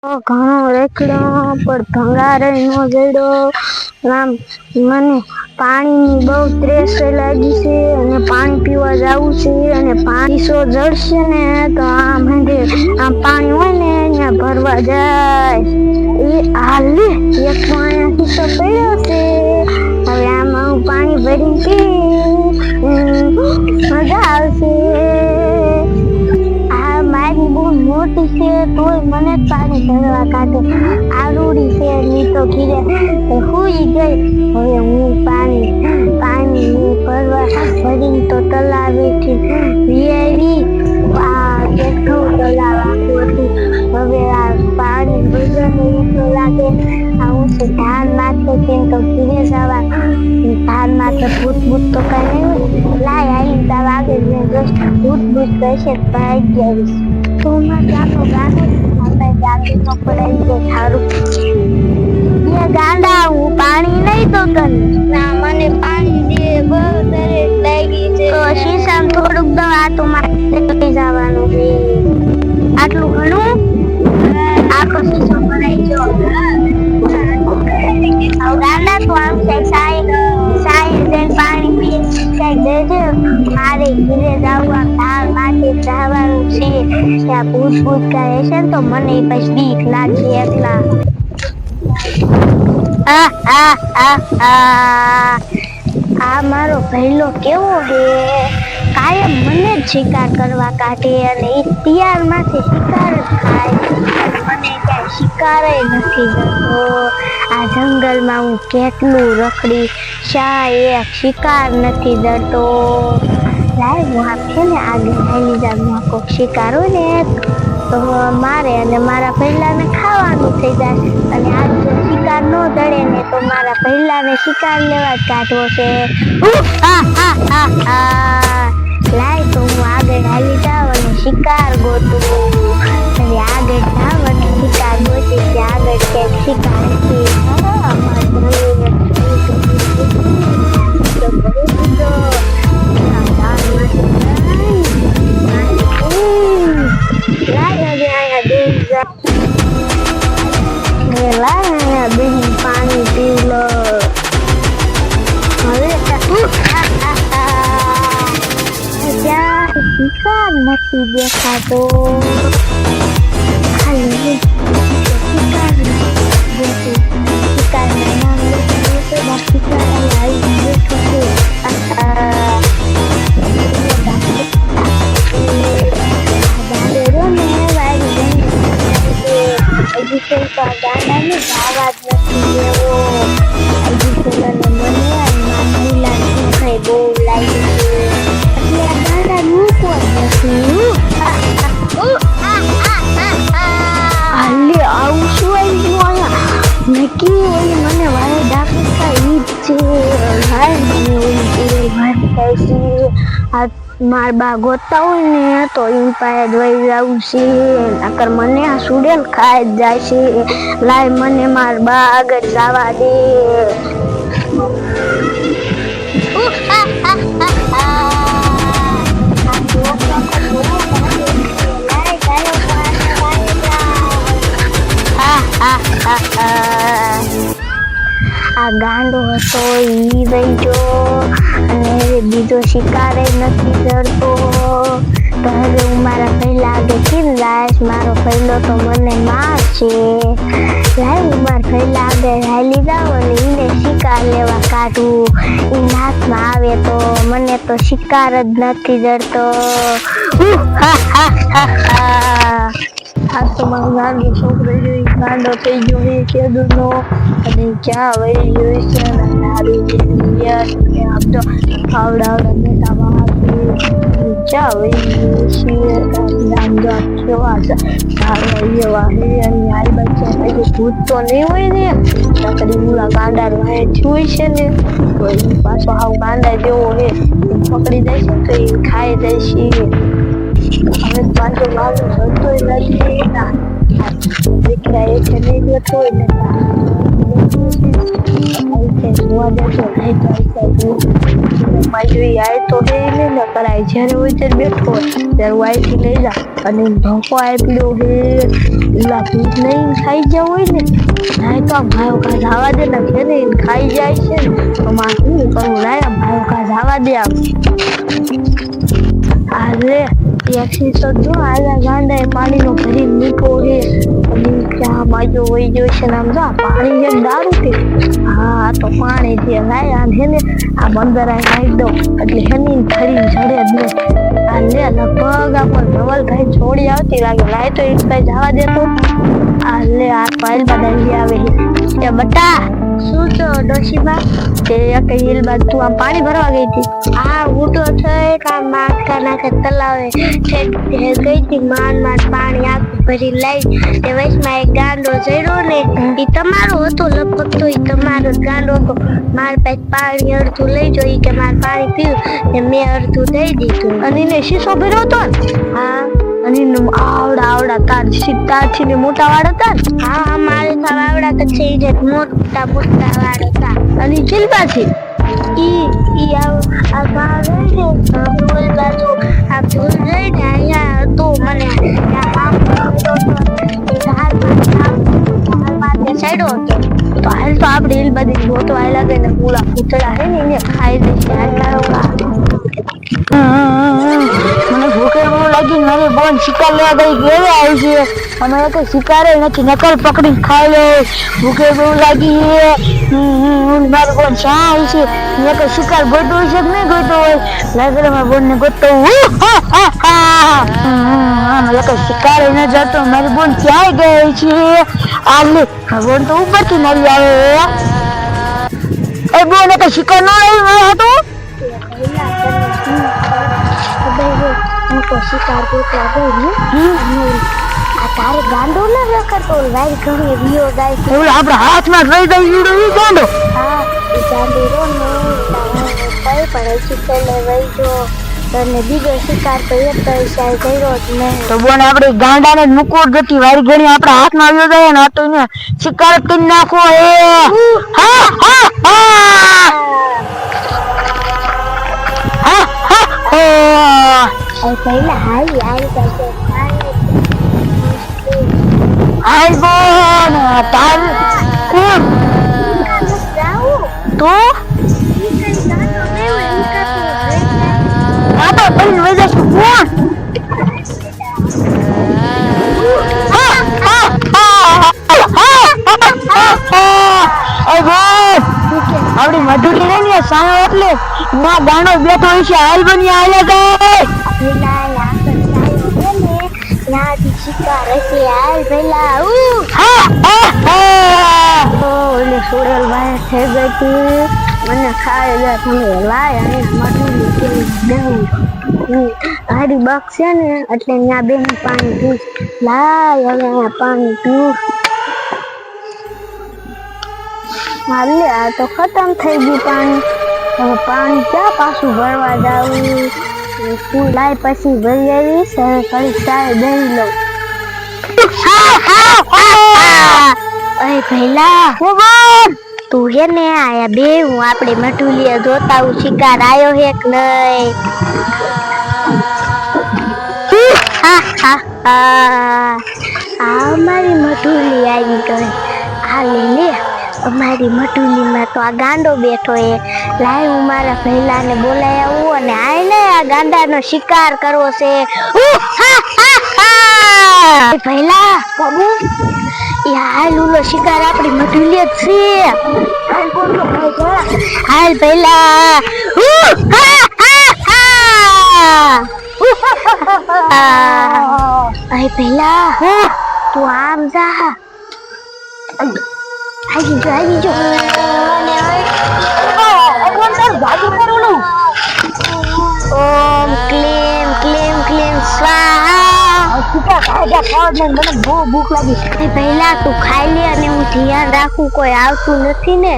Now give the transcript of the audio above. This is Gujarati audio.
ઘણો રેખડો પણ ભંગારે નો જડો આમ મને પાણીની બહુ ત્રેસ લાગી છે અને પાણી પીવા જાવું છે અને પાણી સો જડશે ને તો આમ પાણી હોય ને અહીંયા ભરવા જાય એ હાલે એક તો અહીંયાથી તો પડ્યો છે હવે આમાં હું પાણી ભરીને પી મજા આવશે મારી બહુ મોટી છે તોય મને પાણી ભરવા કાઢે આરુડી છે ની તો ઘીરે હુઈ ગઈ હવે હું પાણી ભરવા ભરીને તો તલાવેથી વિયેરી આ કેટલું તલાવ આખું હતું હવે આ પાણી ભરવાનું એટલું લાગે આવું છે ધાન માથે કેમ તો ઘીરે જવા ધાન માથે ભૂત તો કઈ નહીં લાય આવી તા વાગે ભૂત કરશે ભાઈ જઈશ તો ગાંડો ગાંડી પકડાઈ તો સારું એ ગાંડા હું પાણી નહીં તો તને ના મને પાણી દે બહુ તરસ લાગી છે તો શીશામ થોડુંક દવા તો મારે લઈ જવાનું છે આટલું ઘણું આખો શીશો ભરાઈ ગયો ગાંડા તો આમ સાઈ પાણી પી દેજે મારે ઘીરે જવા ધાર માટે જવાનું છે ત્યાં ભૂત કરે છે તો મને પછી બીક લાગે એટલા આ મારો પહેલો કેવો હે કાયમ મને જ શિકાર કરવા કાઢે અને એ તૈયાર માંથી શિકાર જ ખાય મને ક્યાંય શિકાર નથી જતો આ જંગલમાં હું કેટલું રખડી શા એક શિકાર નથી જતો લાય હું આપ છે ને આગળ હાલી જાગમાં કોઈક શિકાર હોય ને તો મારે અને મારા પહેલાને ખાવાનું થઈ જાય અને આજ જો શિકાર ન જડે ને તો મારા પહેલાને શિકાર લેવા જ કાઢવો છે લાય તો હું આગળ હાલી જાવ અને શિકાર ગોતું અને આગળ જાવ અને શિકાર ગોતી કે આગળ ક્યાંક શિકાર છે પાણી પી લો હવે ત્યાં શિકાર નથી દેખાતો ખાલી શિકાર નામ શિકાર આવી બેઠો છે ગાંડાને આવાજ નથી લેવો મને બહુ લાગી છે એટલે આ ગાંડા મૂકવો નથી હાલે આવું શું આવી ગયું અહીંયા નક્કી ઓલી મને વારે ડાકતા ઈ જ છે ભાઈ મને ઓલી ભાઈ થાય છે આ માર બા ગોતા હોય ને તો એમ પાસે દવાઈ જવું છે નકર મને આ સુડેલ ખાઈ જ જાય છે લાય મને માર બા આગળ જવા દે આ ગાંડો હતો ઈ રહી ગયો અને બીજો શિકાર નથી જડતો તો હવે હું મારા પહેલા આગળ કેમ લાઈશ મારો પહેલો તો મને મારશે લાય હું મારા પહેલા આગળ હાલી જાઉં અને એને શિકાર લેવા કાઢું એ હાથમાં આવે તો મને તો શિકાર જ નથી જડતો આ તો મારો ગાંડો છોકરો જોઈ ગાંડો થઈ ગયો એ કેદુનો અને ક્યાં વહી ગયો છે અને નારી જેવી આમ તો આવડા મોટા ક્યાં વહી ગયો છે નામ જાત કેવા છે સારો એવા હે અને આઈ બચ્ચા કઈ ભૂત તો નહીં હોય ને નકરી મુલા ગાંડા રહે હોય છે ને તો એ પાછો હાવ ગાંડા જેવો હે પકડી જાય છે તો એ ખાઈ જાય છે હવે પાછો મારું જતો નથી દીકરા એ છે નહીં બેઠો હોય ને કરાય જયારે હોય ત્યારે બેઠો હોય ત્યારે વાઈથી લઈ જા અને ધોકો આપ્યો હે એલા ભૂત નહીં ખાઈ જવું હોય ને નાય તો ભાઈઓ કા જવા દે ને ઘેરે ખાઈ જાય છે ને તો માં શું કરવું નાય ભાઈઓ કા જવા દે આમ અરે ટેક્સી તો જો આલા ગાંડા પાણીનો ભરી નીકો હે અને ક્યાં માજો વઈ ગયો છે ને આમ જો પાણી છે દારૂ કે હા તો પાણી છે લાય આમ હે ને આ બંદર આ નાખી દો એટલે હેની ખરી ચડે જ ને આ લે લગભગ આપણ ધવલભાઈ છોડી આવતી લાગે લાય તો એક ભાઈ જવા દેતો આ લે આ પાયલ બદલી આવે એ બટા શું છો ડોશીબા તે એક હિલ બાદ તું આમ પાણી ભરવા ગઈ હતી હા હું તો થઈ કામ માખા નાખે તલાવે ગઈ હતી માન પાણી આખું ભરી લઈ તે વચમાં એક ગાંડો ચડ્યો ને એ તમારો હતો લગભગ તો એ તમારો ગાંડો હતો માર પાસે પાણી અડધું લઈ જો કે મારે પાણી પીવું ને મેં અડધું દઈ દીધું અને એને શીશો ભર્યો હતો ને હા અને આવડા તારથી ને મોટા વાળ હતા ને હા મારે તો આવડા તો છે જે મોટા વાળ હતા અને ચિલબાથી ઈ આ બારે ને બોલ બાજુ આ ભૂલ રહી ને અહીંયા તો મને આ કામ કરતો તો સાઈડો હતો તો હાલ તો આપણે હિલ બધી ગોતો આઈ લાગે ને પૂરા પૂતળા હે ને એને ખાઈ દઈશું હાલ કારો મને ભૂખે બહુ લાગી મારી બોન શિકાર લેવા ગઈ કેવી આવી છે અમે તો શિકારે નથી નકલ પકડી ખાઈ લે ભૂખે બહુ લાગી મારી બોન શા આવી છે મેં તો શિકાર ગોતો હોય છે કે નહીં ગોતો હોય લાગે મારી બોન ને ગોતો શિકાર ન જતો મારી બોન ક્યાંય ગઈ છે આ લે બોન તો ઉપરથી નરી આવે એ બોન તો શિકાર ન આવ્યો હતો શિકાર ગોતવા ગઈ આ તારે ગાંડો ન રખડતો વાઈ ઘણી વિયો જાય છે ઓલા આપણા હાથમાં રહી જાય ઈ ગાંડો હા ઈ ગાંડો રો ને કઈ પડે શિકાર લે વઈ જો અને બીજો શિકાર તો એક તો શાય કર્યો જ ને તો બોને આપણે ગાંડાને મુકુર ગતી વારી ઘણી આપણા હાથમાં આવ્યો જાય ને આ તો ને શિકાર કરી નાખો એ હા હા હા આ પહેલા હાઈ કરતો હાઈ બોન તાર કોણ તો આ તો પણ વજે કોણ આપડી મધુરી ને સાનો એટલે ના ગાણો બેઠો હોય છે હાલ બની આલે ગઈ નાથી શિકાર હશે હાલ પેલા ઓલે સોડેલ ભાઈ થઈ ગઈ મને ખાઈ જાય તમે લાય અને મટલી કે દેવું હારી બક છે ને એટલે ત્યાં બેન પાણી પીશ લાય હવે પાણી પીવું હાલે આ તો ખતમ થઈ ગયું પાણી હવે પાણી ક્યાં પાછું ભરવા જાવું લાય પછી ભરી આવીશ હવે ફરી ચાય દઈ લઉં અરે પહેલા તું હે ને આયા બે હું આપણે મટુલિયા જોતા હું શિકાર આયો હે કે નહીં અમારી મટુલી આવી ગઈ આ લે અમારી મટુલીમાં તો આ ગાંડો બેઠો હે લાય હું મારા પહેલાને બોલાય આવું અને આઈને આ ગાંડાનો શિકાર કરવો છે પહેલા કબુ હાલ ઉલો શિકાર આપણી મટુલી જ છે હાલ પહેલા પહેલા તું આમ જા આવી જો ઓમ ક્લીમ ક્લીમ ક્લીમ સ્વાહા મને બહુ ભૂખ લાગી પહેલા તું ખાઈ લે અને હું ધ્યાન રાખું કોઈ આવતું નથી ને